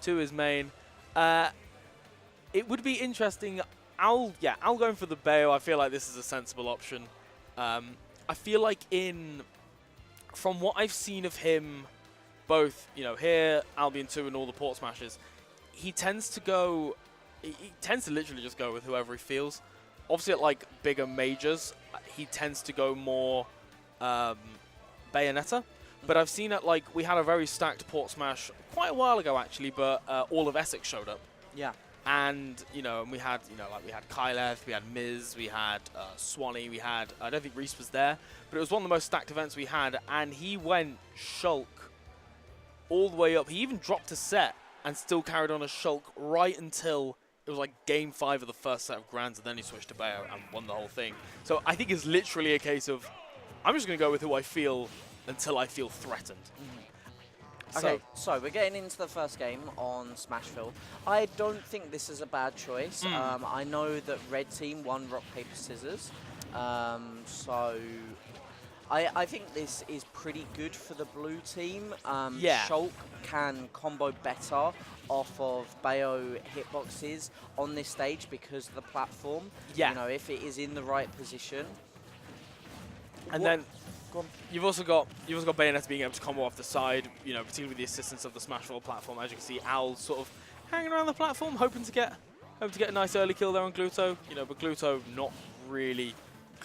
to his main. It would be interesting. I'll going for the Bayo. I feel like this is a sensible option. I feel like from what I've seen of him, both here, Albion 2 and all the port smashes, he tends to literally just go with whoever he feels. Obviously at like bigger majors, he tends to go more Bayonetta. But I've seen it, like, we had a very stacked port smash quite a while ago actually, but all of Essex showed up. Yeah. And and we had we had Kyleth, we had Miz, we had Swanee, we had, I don't think Reese was there, but it was one of the most stacked events we had, and he went Shulk all the way up. He even dropped a set and still carried on a Shulk right until it was like game 5 of the first set of Grands, and then he switched to Bayo and won the whole thing. So I think it's literally a case of, I'm just going to go with who I feel until I feel threatened. Okay, so we're getting into the first game on Smashville. I don't think this is a bad choice. I know that red team won rock, paper, scissors. So I think this is pretty good for the blue team. Shulk can combo better off of Bayo hitboxes on this stage because of the platform. Yeah. If it is in the right position. And then you've also got Bayonetta being able to combo off the side, particularly with the assistance of the Smashville platform. As you can see, Owl sort of hanging around the platform, hoping to get a nice early kill there on Gluto. But Gluto not really.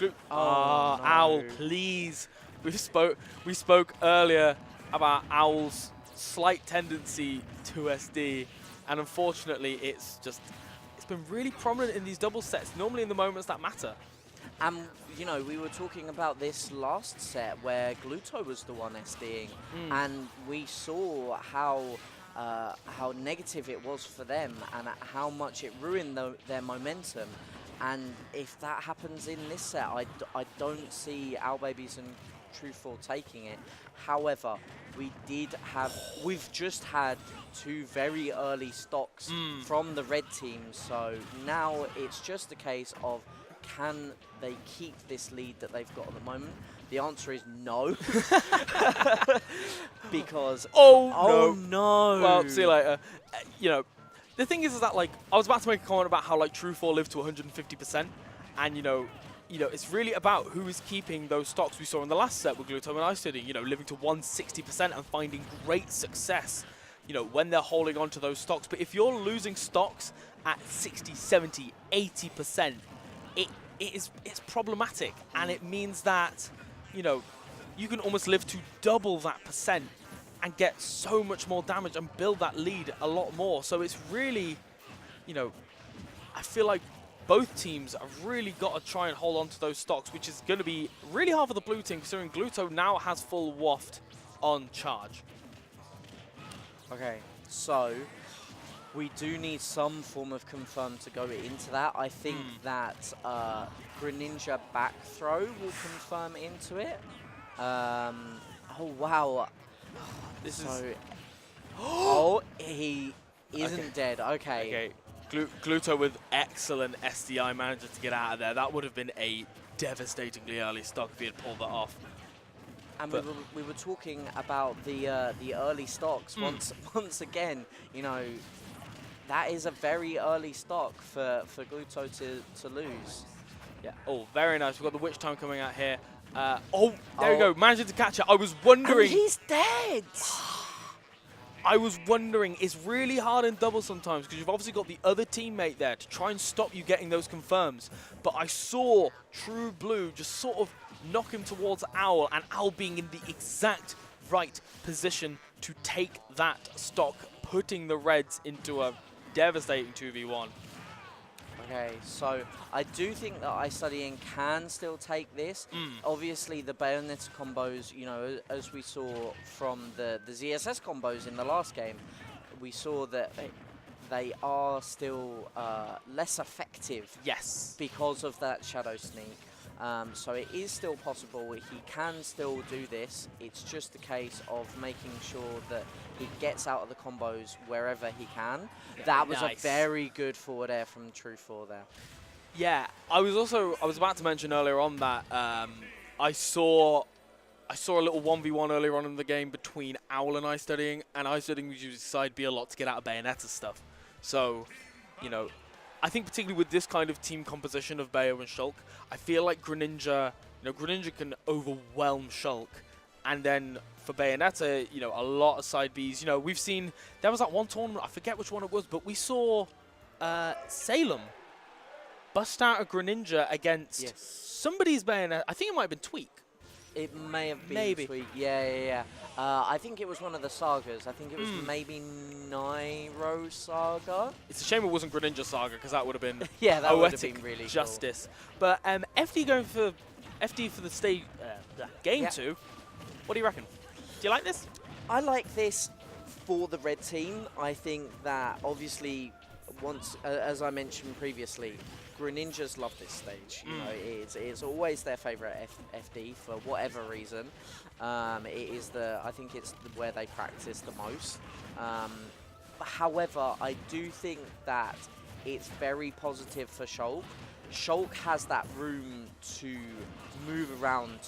No. Owl, please. We spoke earlier about Owl's slight tendency to SD, and unfortunately, it's been really prominent in these double sets. Normally, in the moments that matter. And, we were talking about this last set where Gluto was the one SDing, and we saw how negative it was for them and how much it ruined their momentum. And if that happens in this set, I don't see Owlbbs and Tru4 taking it. However, we've just had 2 very early stocks from the red team, so now it's just a case of, can they keep this lead that they've got at the moment? The answer is no. Because oh no. Well, see you later. The thing is that, like, I was about to make a comment about how, like, Tru4 lived to 150%, and it's really about who is keeping those stocks we saw in the last set with Glutonny and iStudying, living to 160% and finding great success, when they're holding on to those stocks. But if you're losing stocks at 60, 70, 80%, it's problematic, and it means that, you can almost live to double that percent and get so much more damage and build that lead a lot more. So it's really, I feel like both teams have really got to try and hold on to those stocks, which is going to be really hard for the blue team, considering Gluto now has full waft on charge. Okay, so we do need some form of confirm to go into that. I think that Greninja back throw will confirm into it. Oh, wow. This is... Oh, he isn't dead. Okay. Gluto with excellent SDI manager to get out of there. That would have been a devastatingly early stock if he had pulled that off. And we were talking about the early stocks. Once again, that is a very early stock for Gluto to lose. Yeah. Oh, very nice. We've got the Witch Time coming out here. There you go. Managing to catch it. I was wondering. And he's dead. I was wondering. It's really hard in double sometimes because you've obviously got the other teammate there to try and stop you getting those confirms. But I saw True Blue just sort of knock him towards Owl, and Owl being in the exact right position to take that stock, putting the Reds into a devastating 2v1. Okay, so I do think that iStudying can still take this. Obviously, the Bayonetta combos, as we saw from the ZSS combos in the last game, we saw that they are still less effective. Yes. Because of that Shadow Sneak. So it is still possible. He can still do this. It's just a case of making sure that he gets out of the combos wherever he can. That was a very good forward air from Tru4 there. Yeah, I was about to mention earlier on that I saw I saw a little 1v1 earlier on in the game between Owl and iStudying was using side B a lot to get out of Bayonetta stuff. So, you know, I think particularly with this kind of team composition of Bayo and Shulk, I feel like Greninja, Greninja can overwhelm Shulk. And then for Bayonetta, a lot of side Bs. We've seen, there was that one tournament, I forget which one it was, but we saw Salem bust out a Greninja against somebody's Bayonetta. I think it might have been Tweak. It may have been Tweak. Yeah. I think it was one of the sagas. I think it was maybe Nairo Saga. It's a shame it wasn't Greninja Saga, because that would have been that would have been really justice. Cool. But FD going for the stage game 2. What do you reckon? Do you like this? I like this for the red team. I think that obviously, once as I mentioned previously, Greninjas love this stage. It's always their favorite FD for whatever reason. I think it's where they practice the most. However, I do think that it's very positive for Shulk. Shulk has that room to move around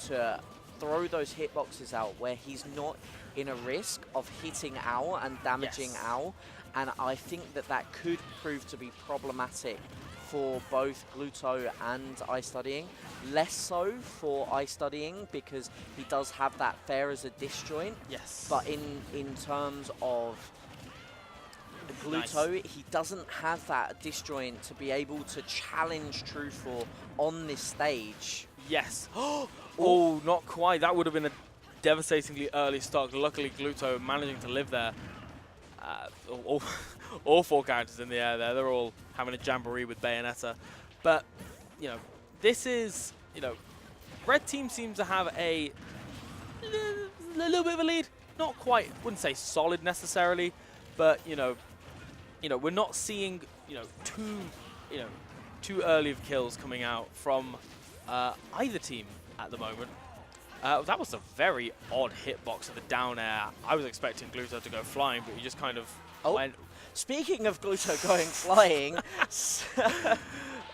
to throw those hitboxes out where he's not in a risk of hitting Owl and damaging Owl. And I think that could prove to be problematic for both Gluto and iStudying. Less so for iStudying because he does have that fair as a disjoint. Yes. But in terms of Gluto, he doesn't have that disjoint to be able to challenge Tru4 on this stage. Yes. Oh, not quite. That would have been a devastatingly early stock. Luckily, Gluto managing to live there. All 4 characters in the air there. They're all having a jamboree with Bayonetta. But, this is, red team seems to have a little bit of a lead. Not quite, wouldn't say solid necessarily, but, we're not seeing, too early of kills coming out from either team at the moment. That was a very odd hitbox of the down air. I was expecting Gluto to go flying, but he just kind of went. Speaking of Gluto going flying.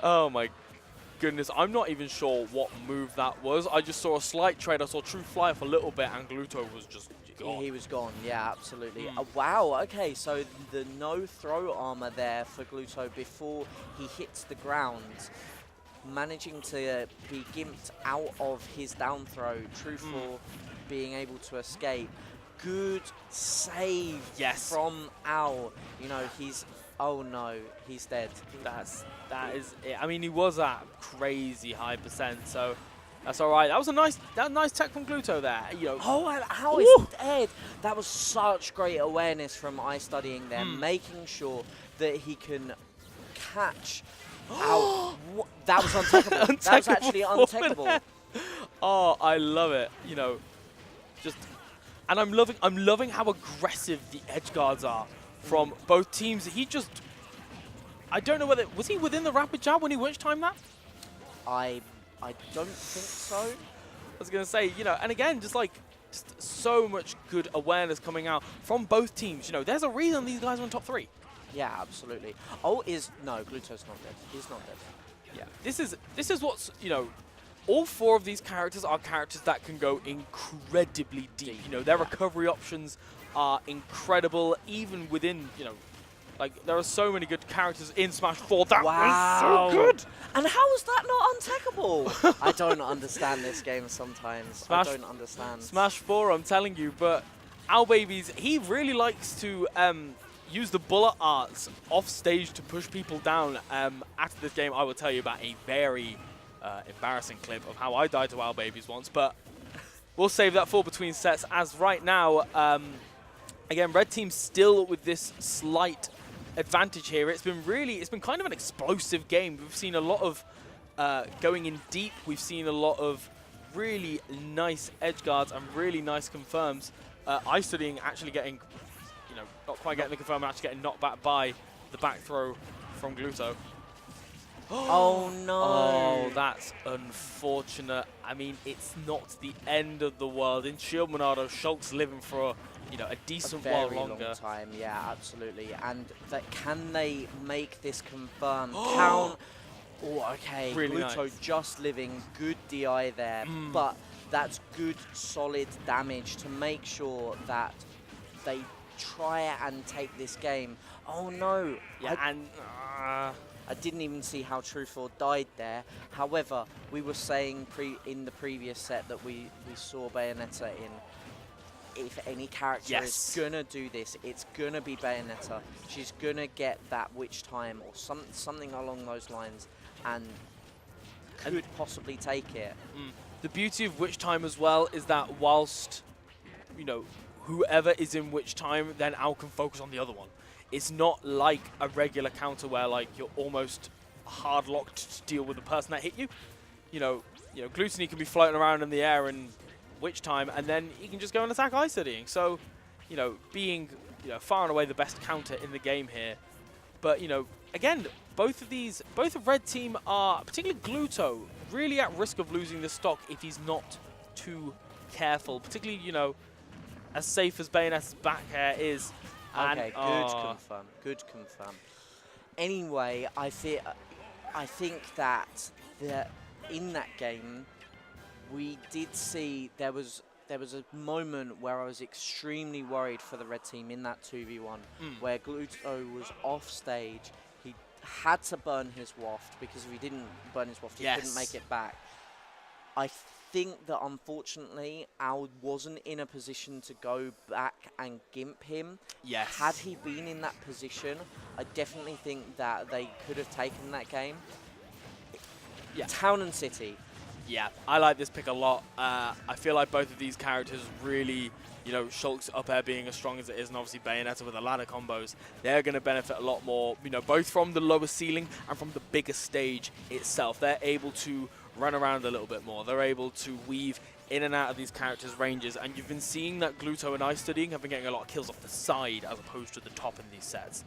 Oh my goodness, I'm not even sure what move that was. I just saw a slight trade. I saw Tru fly off a little bit, and Gluto was just gone. He was gone, yeah, absolutely. Wow, okay, so the no throw armor there for Gluto before he hits the ground. Managing to be gimped out of his down throw, Tru4 being able to escape. Good save from Owl. He's, oh no, he's dead. That is it. I mean, he was at crazy high percent, so that's all right. That was a nice tech from Gluto there. Oh, and Owl is dead. That was such great awareness from iStudying there, making sure that he can catch Ow. That was untechable. That was actually untechable. Oh, I love it. And I'm loving how aggressive the edge guards are from both teams. He just, I don't know whether, was he within the rapid jab when he witch timed that? I don't think so. I was gonna say, and again, just so much good awareness coming out from both teams. There's a reason these guys are in top 3. Yeah, absolutely. Oh, no, Gluto's not dead. He's not dead. Yeah, this is what's, all 4 of these characters are characters that can go incredibly deep. Their recovery options are incredible, even within, there are so many good characters in Smash 4. That was so good! And how is that not untechable? I don't understand this game sometimes. I don't understand. Smash 4, I'm telling you, but Owlbbs, he really likes to use the bullet arts off stage to push people down. After this game, I will tell you about a very embarrassing clip of how I died to Owlbbs once, but we'll save that for between sets. As right now, again, red team still with this slight advantage here. It's been kind of an explosive game. We've seen a lot of going in deep. We've seen a lot of really nice edge guards and really nice confirms. iStudying actually getting, not quite getting the confirm, actually getting knocked back by the back throw from Gluto. Oh no! Oh, that's unfortunate. I mean, it's not the end of the world. In Shield Monado, Shulk's living for a decent while longer. Very long time, yeah, absolutely. And can they make this confirmed? Count. Oh, okay. Really Gluto nice. just living, good DI there, but that's good, solid damage to make sure that they try and take this game. Oh no! Yeah, I didn't even see how Tru4 died there. However, we were saying in the previous set that we saw Bayonetta in. If any character is gonna do this, it's gonna be Bayonetta. She's gonna get that witch time or something along those lines, and could possibly take it. The beauty of witch time as well is that whilst, you know, whoever is in witch time, then Al can focus on the other one. It's not like a regular counter where like you're almost hard locked to deal with the person that hit you. You know, Glutonny can be floating around in the air and witch time, and then he can just go and attack iStudying. So, you know, being far and away the best counter in the game here. But again, both of Red Team are, particularly Gluto, really at risk of losing the stock if he's not too careful. Particularly, as safe as Bayonetta's back air is. Okay, good confirm. Anyway, I think that in that game, we did see there was a moment where I was extremely worried for the red team in that 2v1, where Gluto was off stage. He had to burn his waft, because if he didn't burn his waft, he couldn't make it back. I think that unfortunately, Al wasn't in a position to go back and gimp him. Yes. Had he been in that position, I definitely think that they could have taken that game. Yeah. Town and City. Yeah, I like this pick a lot. I feel like both of these characters really, Shulk's up air being as strong as it is, and obviously Bayonetta with the ladder combos, they're going to benefit a lot more, both from the lower ceiling and from the bigger stage itself. They're able to run around a little bit more. They're able to weave in and out of these characters' ranges, and you've been seeing that Gluto and iStudying have been getting a lot of kills off the side as opposed to the top in these sets.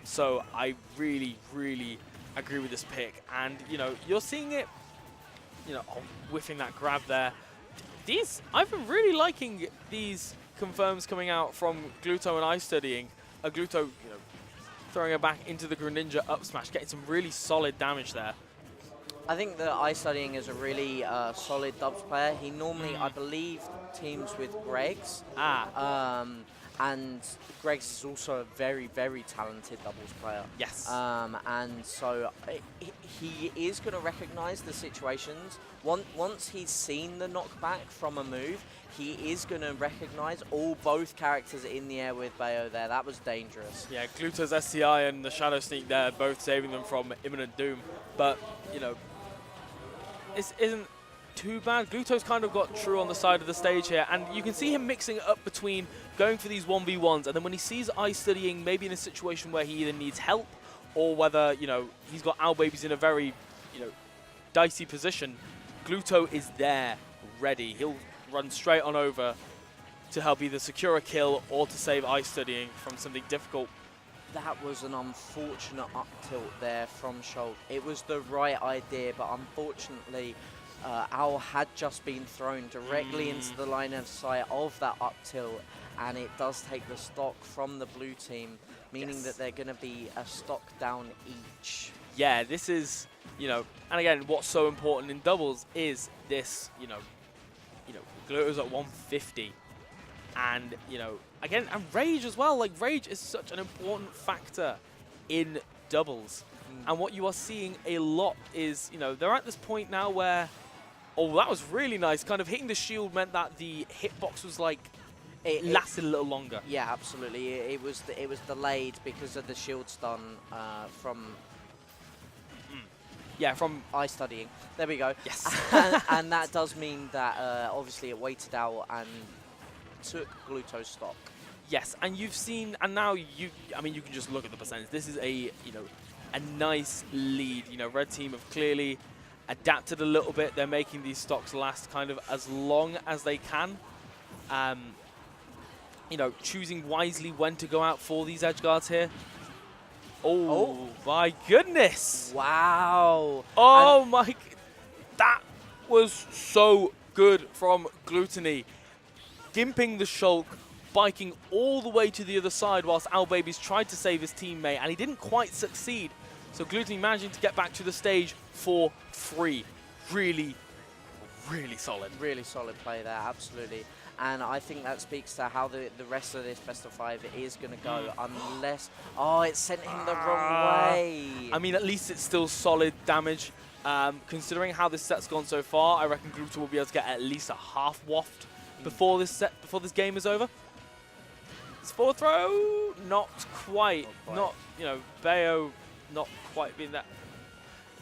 So I really, really agree with this pick, and you're seeing it. Whiffing that grab there. I've been really liking these confirms coming out from Gluto and iStudying. Gluto, throwing it back into the Greninja up smash, getting some really solid damage there. I think that iStudying is a really solid dubs player. He normally, I believe, teams with Greg's. And Greg's is also a very, very talented doubles player. Yes. And so he is going to recognize the situations. Once he's seen the knockback from a move, he is going to recognize both characters in the air with Bayo there. That was dangerous. Yeah, Gluto's STI and the Shadow Sneak there, both saving them from imminent doom. But, this isn't too bad. Gluto's kind of got Tru on the side of the stage here, and you can see him mixing it up between going for these 1v1s, and then when he sees iStudying maybe in a situation where he either needs help or whether, he's got Owlbbs in a very, dicey position, Gluto is there, ready. He'll run straight on over to help either secure a kill or to save iStudying from something difficult. That was an unfortunate up tilt there from Shulk. It was the right idea, but unfortunately, Owl had just been thrown directly into the line of sight of that up tilt, and it does take the stock from the blue team, meaning that they're going to be a stock down each. Yeah, this is, and again, what's so important in doubles is this, Gluto's at 150, and, again, and Rage as well. Like, Rage is such an important factor in doubles, and what you are seeing a lot is, they're at this point now where, oh, that was really nice. Kind of hitting the shield meant that the hitbox was like, it lasted a little longer. Yeah, absolutely. It was delayed because of the shield stun from. Yeah, from iStudying. There we go. Yes. and that does mean that obviously it waited out and took Gluto's stock. Yes, and you've seen, and now you can just look at the percentage. This is a nice lead. Red team have clearly adapted a little bit. They're making these stocks last kind of as long as they can. Choosing wisely when to go out for these edge guards here. Oh my goodness! Wow! Oh my! That was so good from Glutonny. Gimping the Shulk, biking all the way to the other side whilst Owlbbs tried to save his teammate, and he didn't quite succeed. So Glutonny managing to get back to the stage for free. Really, really solid. Really solid play there, absolutely. And I think that speaks to how the rest of this best of 5 is going to go, unless... Oh, it sent him the wrong way. I mean, at least it's still solid damage. Considering how this set's gone so far, I reckon Gluto will be able to get at least a half waft before this game is over. It's forward throw, not quite. Not, you know, Bayo not quite being that.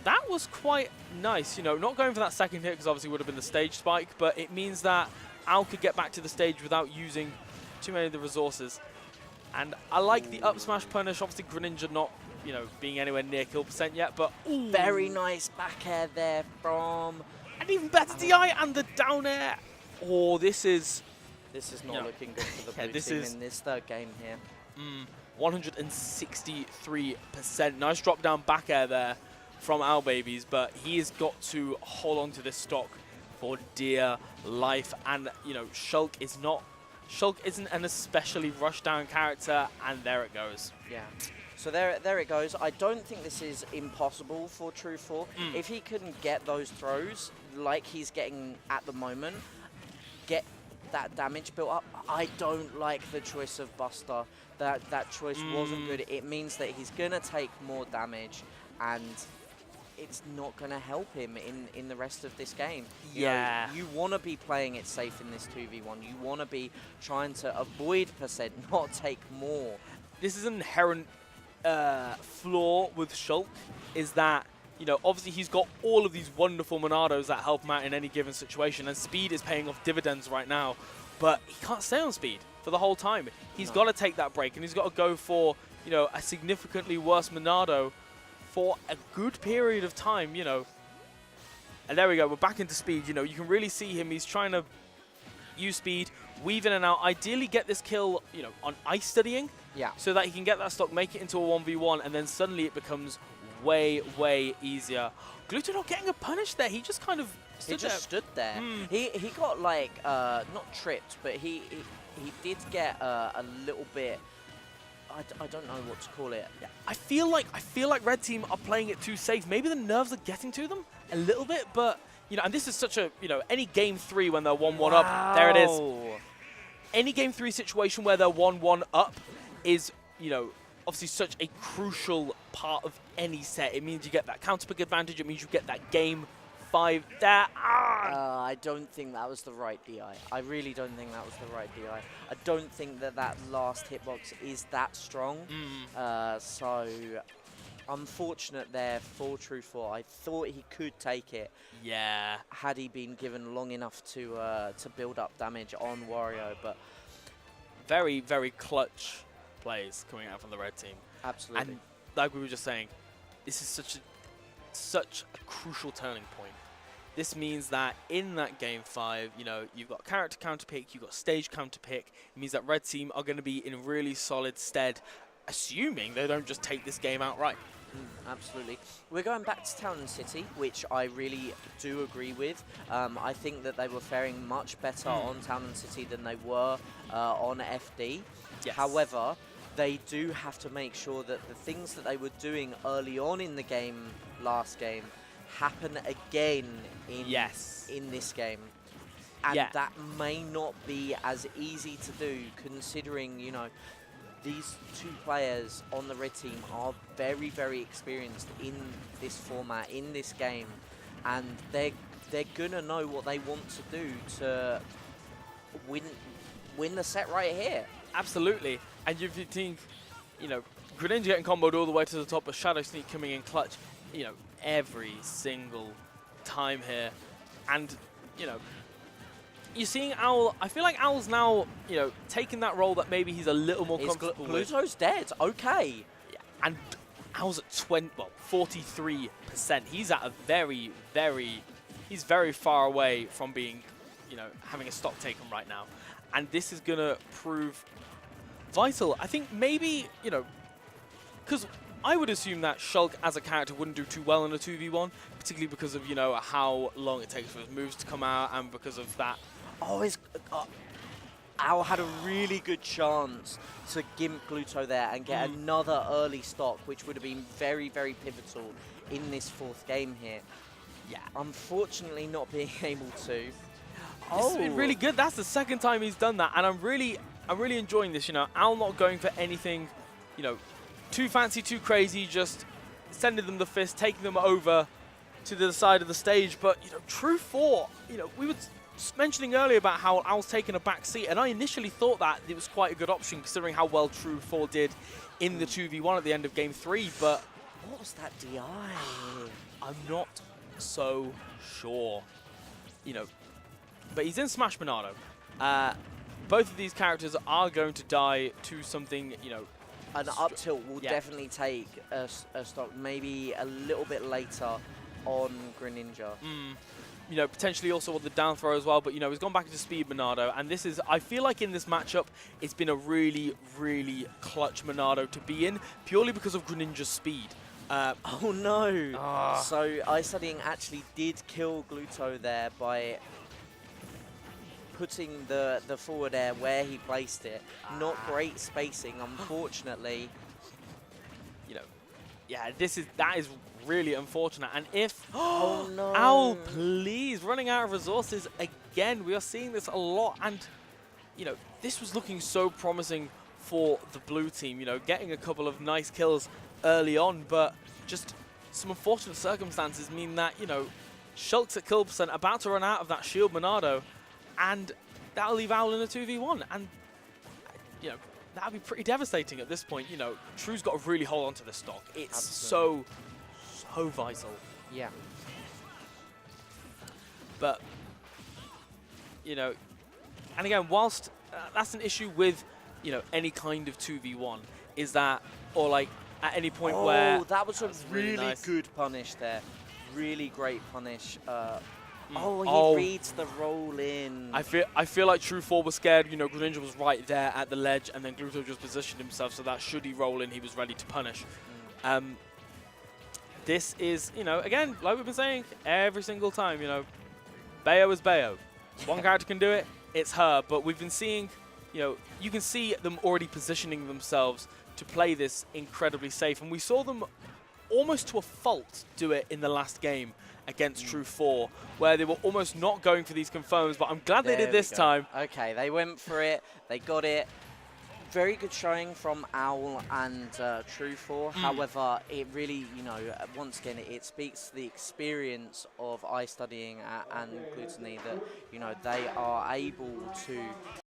That was quite nice, you know, not going for that second hit because obviously would have been the stage spike, but it means that Owl could get back to the stage without using too many of the resources. And I like the up smash punish, obviously Greninja not, you know, being anywhere near kill percent yet, but ooh. Very nice back air there from... And even better DI and the down air. Oh, this is not looking good for the blue team in this third game here. 163%. Nice drop down back air there from Owlbbs, but he has got to hold on to this stock for dear life. And, you know, Shulk isn't an especially rushed down character, and there it goes. Yeah. So there it goes. I don't think this is impossible for Tru4. If he can get those throws like he's getting at the moment, get that damage built up. I don't like the choice of Buster. That choice wasn't good. It means that he's going to take more damage, and it's not going to help him in the rest of this game. You know, you want to be playing it safe in this 2v1. You want to be trying to avoid percent, not take more. This is an inherent flaw with Shulk, is that, you know, obviously he's got all of these wonderful Monados that help him out in any given situation, and speed is paying off dividends right now, but he can't stay on speed for the whole time. He's got to take that break, and he's got to go for, you know, a significantly worse Monado for a good period of time, you know. And there we go, we're back into speed. You know, you can really see him. He's trying to use speed, weave in and out, ideally get this kill, you know, on iStudying, so that he can get that stock, make it into a 1v1, and then suddenly it becomes way, way easier. Gluto not getting a punish there. He just kind of stood there. He got, like, not tripped, but he did get a little bit... I don't know what to call it. Yeah. I feel like Red Team are playing it too safe. Maybe the nerves are getting to them a little bit, but, you know, and this is such a, you know, any game 3 when they're 1-1 up, there it is. Any game 3 situation where they're 1-1 up is, you know, obviously such a crucial part of any set. It means you get that counter pick advantage. It means you get that game 5 there. I don't think that was the right DI. I really don't think that was the right DI. I don't think that last hitbox is that strong. So unfortunate there for Tru4. I thought he could take it. Yeah. Had he been given long enough to build up damage on Wario, but very, very clutch plays coming out from the red team. Absolutely. And like we were just saying, this is such a crucial turning point. This means that in that game 5, you know, you've got character counter pick, you've got stage counter pick. It means that red team are going to be in really solid stead, assuming they don't just take this game outright. Absolutely. We're going back to Town and City, which I really do agree with. I think that they were faring much better on Town and City than they were on FD. Yes. However, they do have to make sure that the things that they were doing early on in the game, last game, happen again in this game. And that may not be as easy to do, considering, you know, these two players on the red team are very, very experienced in this format, in this game, and they're gonna know what they want to do to win the set right here. Absolutely. And if you think, you know, Greninja getting comboed all the way to the top, but Shadow Sneak coming in clutch, you know, every single time here. And, you know, you're seeing Owl. I feel like Owl's now, you know, taking that role that maybe he's a little more comfortable with. Gluto's dead. Okay. Yeah. And Owl's at 43%. He's at a very, he's very far away from being, you know, having a stock taken right now. And this is going to prove vital. I think maybe, you know, because I would assume that Shulk as a character wouldn't do too well in a 2v1, particularly because of, you know, how long it takes for his moves to come out and because of that. Oh, Owl had a really good chance to gimp Gluto there and get another early stock, which would have been very, very pivotal in this fourth game here. Yeah. Unfortunately, not being able to. It's been really good. That's the second time he's done that, and I'm really enjoying this. You know, Al not going for anything, you know, too fancy, too crazy, just sending them the fist, taking them over to the side of the stage. But you know, Tru4, you know, we were mentioning earlier about how Al's taken a back seat, and I initially thought that it was quite a good option considering how well Tru4 did in the 2v1 at the end of game 3. But what was that DI? I'm not so sure. You know. But he's in Smash Monado. Both of these characters are going to die to something, you know. An up tilt will definitely take a stock, maybe a little bit later on Greninja. You know, potentially also on the down throw as well, but, you know, he's gone back into speed Monado, and this is, I feel like in this matchup, it's been a really, really clutch Monado to be in, purely because of Greninja's speed. Oh no! So iStudying actually did kill Gluto there by putting the forward air where he placed it. Not great spacing, unfortunately. You know, yeah, that is really unfortunate. And if oh no, Owl, please, running out of resources again. We are seeing this a lot, and you know, this was looking so promising for the blue team. You know, getting a couple of nice kills early on, but just some unfortunate circumstances mean that, you know, Shulk's at kill percent, about to run out of that shield Monado, and that'll leave Owl in a 2v1, and you know, that'll be pretty devastating at this point. You know, Tru's got to really hold on to this stock. It's so vital. Yeah. But, you know, and again, whilst that's an issue with, you know, any kind of 2v1, is that, or like, at any point where... Oh, that was a really nice. good punish there. Really great punish. He reads the roll in. I feel like Tru4 was scared. You know, Greninja was right there at the ledge, and then Gluto just positioned himself so that should he roll in, he was ready to punish. This is, you know, again, like we've been saying every single time, you know, Bayo is Bayo. One character can do it, it's her. But we've been seeing, you know, you can see them already positioning themselves to play this incredibly safe. And we saw them almost to a fault do it in the last game against Tru4, where they were almost not going for these confirms, but I'm glad they did this time. Okay, they went for it, they got it. Very good showing from Owl and Tru4. However, it really, you know, once again, it speaks to the experience of iStudying and Glutonny that, you know, they are able to